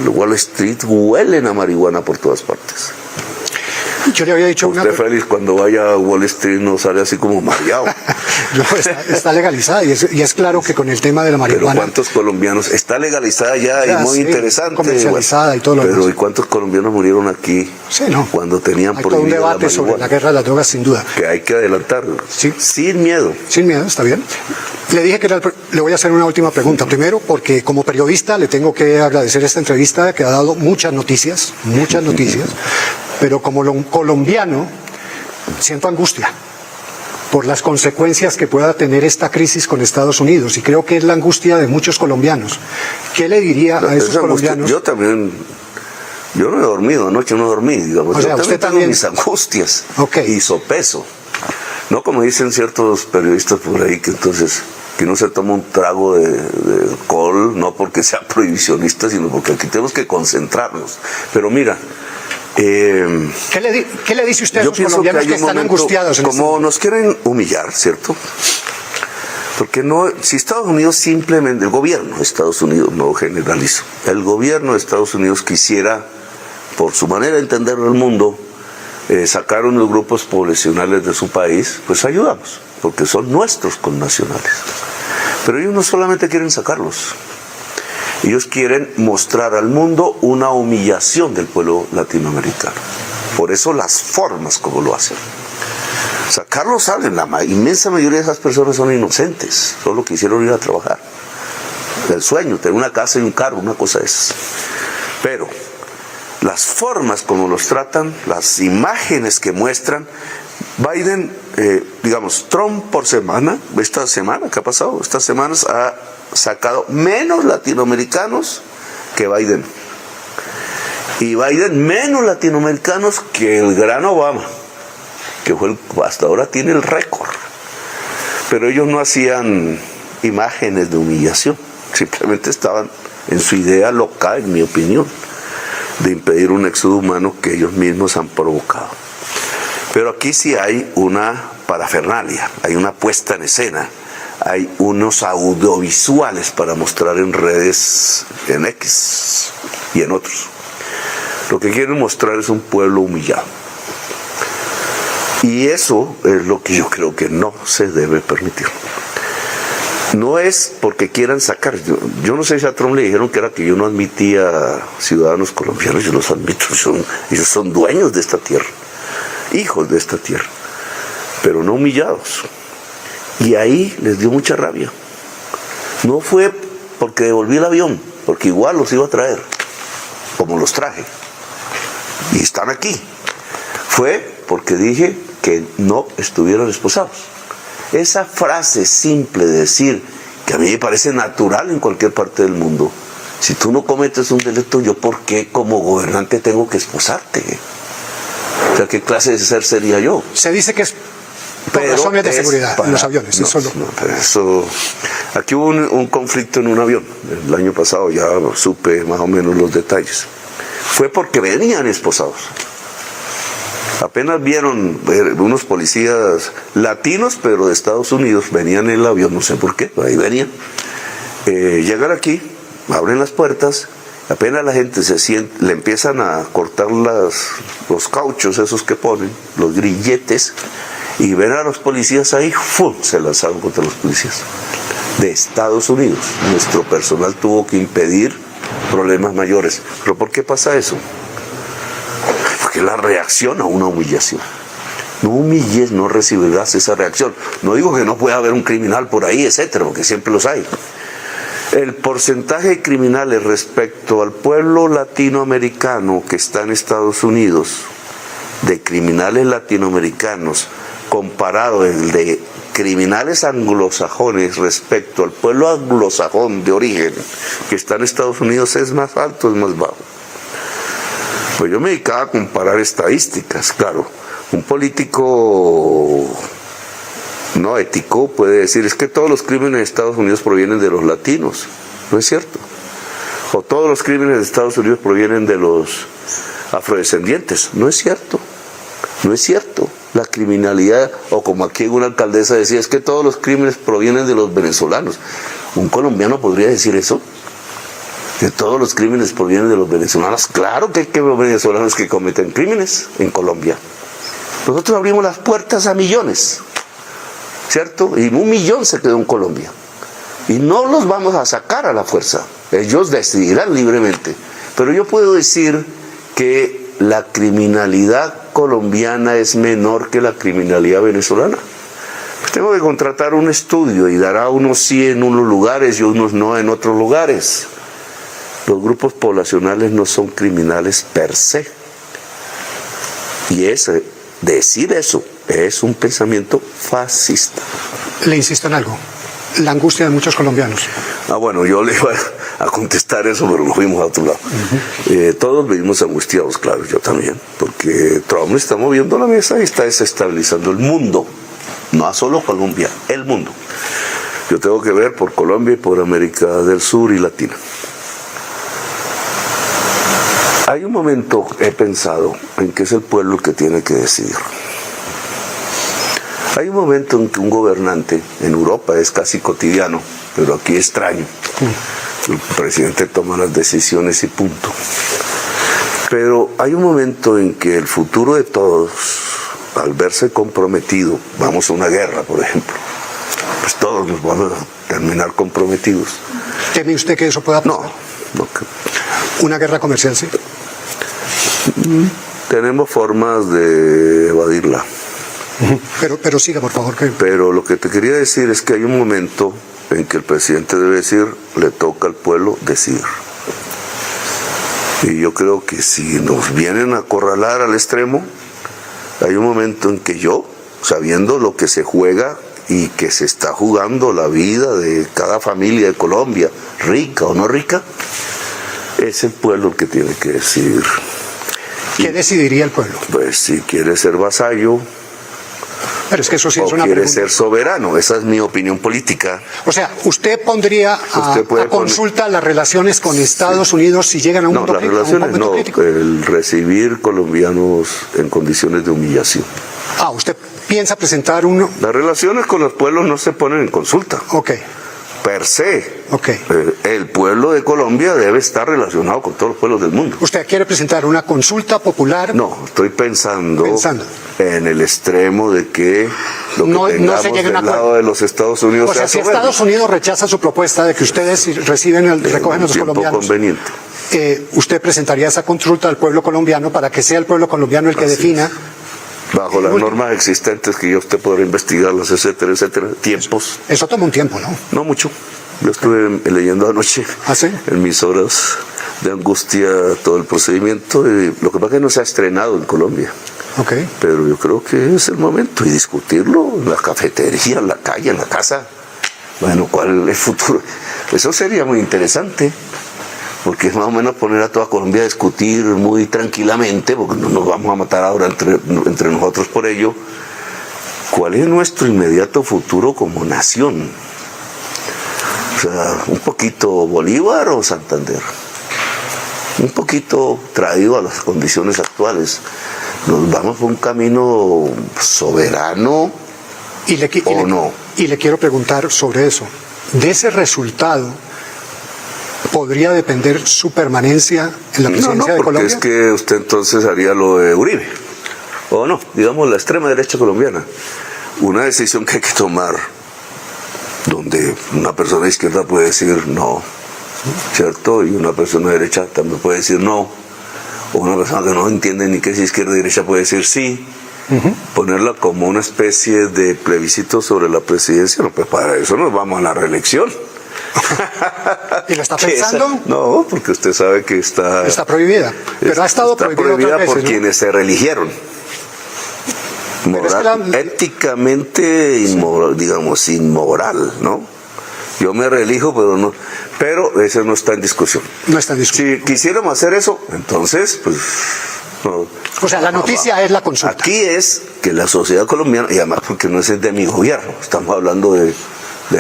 Wall Street huelen a marihuana por todas partes. Yo le había dicho Usted, Félix, cuando vaya a Wall Street no sale así como mareado. No, está legalizada y es claro que con el tema de la marihuana. Pero ¿cuántos colombianos? Está legalizada ya y muy interesante. Comercializada y todo lo demás. Pero ¿y cuántos colombianos murieron aquí cuando tenían prohibido la marihuana? Hay todo un debate sobre la guerra de las drogas, sin duda. Que hay que adelantarlo. Sí. Sin miedo. Sin miedo, está bien. Le dije que le voy a hacer una última pregunta. Primero, porque como periodista le tengo que agradecer esta entrevista que ha dado muchas noticias. Pero como colombiano siento angustia por las consecuencias que pueda tener esta crisis con Estados Unidos, y creo que es la angustia de muchos colombianos. ¿Qué le diría a esos colombianos? Yo también, yo no he dormido, anoche no dormí, digamos. O sea, yo usted tengo también mis angustias y sopeso. No como dicen ciertos periodistas por ahí, que entonces que no se toma un trago de alcohol, no porque sea prohibicionista, sino porque aquí tenemos que concentrarnos. Pero mira, ¿Qué le dice usted a los colombianos que están angustiados? Como nos quieren humillar, ¿cierto? Porque no, si Estados Unidos simplemente, el gobierno de Estados Unidos, no generalizo, el gobierno de Estados Unidos quisiera por su manera de entender el mundo, sacaron los grupos poblacionales de su país, pues ayudamos, porque son nuestros connacionales. Pero ellos no solamente quieren sacarlos, ellos quieren mostrar al mundo una humillación del pueblo latinoamericano. Por eso las formas como lo hacen. Sacarlos salen, la inmensa mayoría de esas personas son inocentes, solo quisieron ir a trabajar. El sueño, tener una casa y un carro, una cosa es. Pero las formas como los tratan, las imágenes que muestran, Biden, digamos, Trump por semana, esta semana que ha pasado, estas semanas ha sacado menos latinoamericanos que Biden. Y Biden menos latinoamericanos que el gran Obama, que fue hasta ahora tiene el récord. Pero ellos no hacían imágenes de humillación, simplemente estaban en su idea loca, en mi opinión, de impedir un éxodo humano que ellos mismos han provocado. Pero aquí sí hay una parafernalia, hay una puesta en escena, hay unos audiovisuales para mostrar en redes, en X y en otros. Lo que quieren mostrar es un pueblo humillado. Y eso es lo que yo creo que no se debe permitir. No es porque quieran sacar. Yo no sé si a Trump le dijeron que era que yo no admitía ciudadanos colombianos. Yo los admito. Ellos son dueños de esta tierra, hijos de esta tierra, pero no humillados. Y ahí les dio mucha rabia. No fue porque devolví el avión, porque igual los iba a traer, como los traje. Y están aquí. Fue porque dije que no estuvieron esposados. Esa frase simple de decir, que a mí me parece natural en cualquier parte del mundo, si tú no cometes un delito, ¿yo por qué como gobernante tengo que esposarte? O sea, ¿qué clase de ser sería yo? Se dice que es por razones de seguridad en los aviones. Pero eso... Aquí hubo un conflicto en un avión. El año pasado ya supe más o menos los detalles. Fue porque venían esposados. Apenas vieron unos policías latinos, pero de Estados Unidos, venían en el avión, no sé por qué, ahí venían. Llegan aquí, abren las puertas, apenas la gente se siente, le empiezan a cortar los cauchos esos que ponen, los grilletes, y ven a los policías ahí, ¡fum!, se lanzaron contra los policías de Estados Unidos. Nuestro personal tuvo que impedir problemas mayores. ¿Pero por qué pasa eso? Porque la reacción a una humillación. No humilles, no recibirás esa reacción. No digo que no pueda haber un criminal por ahí, etcétera, porque siempre los hay. El porcentaje de criminales respecto al pueblo latinoamericano que está en Estados Unidos, de criminales latinoamericanos, comparado el de criminales anglosajones respecto al pueblo anglosajón de origen que está en Estados Unidos, es más alto, es más bajo. Pues yo me dedicaba a comparar estadísticas. Claro, un político no ético puede decir, es que todos los crímenes de Estados Unidos provienen de los latinos. No es cierto. O todos los crímenes de Estados Unidos provienen de los afrodescendientes. No es cierto. No es cierto. La criminalidad, o como aquí una alcaldesa decía, es que todos los crímenes provienen de los venezolanos. ¿Un colombiano podría decir eso? Que todos los crímenes provienen de los venezolanos. Claro que hay venezolanos que cometen crímenes en Colombia. Nosotros abrimos las puertas a millones, ¿cierto? Y 1 millón se quedó en Colombia. Y no los vamos a sacar a la fuerza. Ellos decidirán libremente. Pero yo puedo decir que la criminalidad colombiana es menor que la criminalidad venezolana. Pues tengo que contratar un estudio y dará unos sí en unos lugares y unos no en otros lugares. Los grupos poblacionales no son criminales per se. Y decir eso es un pensamiento fascista. Le insisto en algo. La angustia de muchos colombianos. Bueno, yo le iba a contestar eso, pero nos fuimos a otro lado. Todos vivimos angustiados, claro, yo también, porque Trump está moviendo la mesa y está desestabilizando el mundo. No solo Colombia, el mundo. Yo tengo que ver por Colombia y por América del Sur y Latina. Hay un momento, he pensado, en que es el pueblo el que tiene que decidir. Hay un momento en que un gobernante, en Europa es casi cotidiano, pero aquí es extraño. El presidente toma las decisiones y punto. Pero hay un momento en que el futuro de todos, al verse comprometido, vamos a una guerra, por ejemplo, pues todos nos vamos a terminar comprometidos. ¿Teme usted que eso pueda pasar? No. ¿Una guerra comercial, sí? Tenemos formas de evadirla. Pero siga, por favor. Pero lo que te quería decir es que hay un momento en que el presidente debe decir, le toca al pueblo decidir. Y yo creo que si nos vienen a acorralar al extremo, hay un momento en que yo, sabiendo lo que se juega y que se está jugando la vida de cada familia de Colombia, rica o no rica, es el pueblo el que tiene que decidir. ¿Qué decidiría el pueblo? Pues si quiere ser vasallo, pero es que eso sí es o una quiere pregunta. ser soberano. Esa es mi opinión política. O sea, ¿usted pondría a consulta las relaciones con Estados Unidos si llegan a un No, las relaciones no, el recibir colombianos en condiciones de humillación. ¿Usted piensa presentar uno? Las relaciones con los pueblos no se ponen en consulta. Ok. Per se. Ok. El pueblo de Colombia debe estar relacionado con todos los pueblos del mundo. ¿Usted quiere presentar una consulta popular? No, estoy pensando en el extremo de que lo que tengamos del lado de los Estados Unidos. O sea, si Estados Unidos rechaza su propuesta de que ustedes recogen a los colombianos, conveniente. ¿Usted presentaría esa consulta al pueblo colombiano para que sea el pueblo colombiano el que defina? Bajo las normas existentes que usted podrá investigarlas, etcétera, etcétera, tiempos. Eso toma un tiempo, ¿no? No mucho. Yo estuve leyendo anoche en mis horas de angustia todo el procedimiento. Y lo que pasa es que no se ha estrenado en Colombia. Okay. Pero yo creo que es el momento y discutirlo en la cafetería, en la calle, en la casa. Bueno, ¿cuál es el futuro? Eso sería muy interesante. Porque es más o menos poner a toda Colombia a discutir muy tranquilamente, porque no nos vamos a matar ahora entre nosotros por ello, cuál es nuestro inmediato futuro como nación. O sea, un poquito Bolívar o Santander, un poquito traído a las condiciones actuales. Nos vamos por un camino soberano o no. Y le quiero preguntar sobre eso. De ese resultado, ¿podría depender su permanencia en la presidencia de Colombia? No, porque es que usted entonces haría lo de Uribe, o no, digamos la extrema derecha colombiana. Una decisión que hay que tomar, donde una persona de izquierda puede decir no, ¿cierto? Y una persona de derecha también puede decir no, o una persona que no entiende ni qué es izquierda y derecha puede decir sí. Ponerla como una especie de plebiscito sobre la presidencia, no, pues para eso nos vamos a la reelección. ¿Y lo está pensando? No, porque usted sabe que está prohibida. Pero ha estado prohibida por quienes se reeligieron. Éticamente inmoral, ¿no? Yo me reelijo, pero no. Pero eso no está en discusión. No está en discusión. Si quisiéramos hacer eso, entonces, pues. No. O sea, la noticia es la consulta. Aquí es que la sociedad colombiana, y además porque no es de mi gobierno, estamos hablando de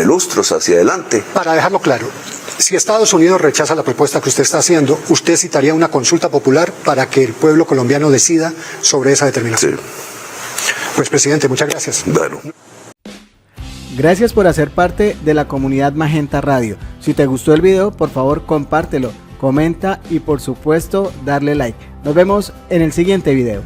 lustros hacia adelante. Para dejarlo claro, si Estados Unidos rechaza la propuesta que usted está haciendo, ¿usted citaría una consulta popular para que el pueblo colombiano decida sobre esa determinación? Sí. Pues, presidente, muchas gracias. Bueno. Gracias por hacer parte de la comunidad Magenta Radio. Si te gustó el video, por favor compártelo, comenta y por supuesto darle like. Nos vemos en el siguiente video.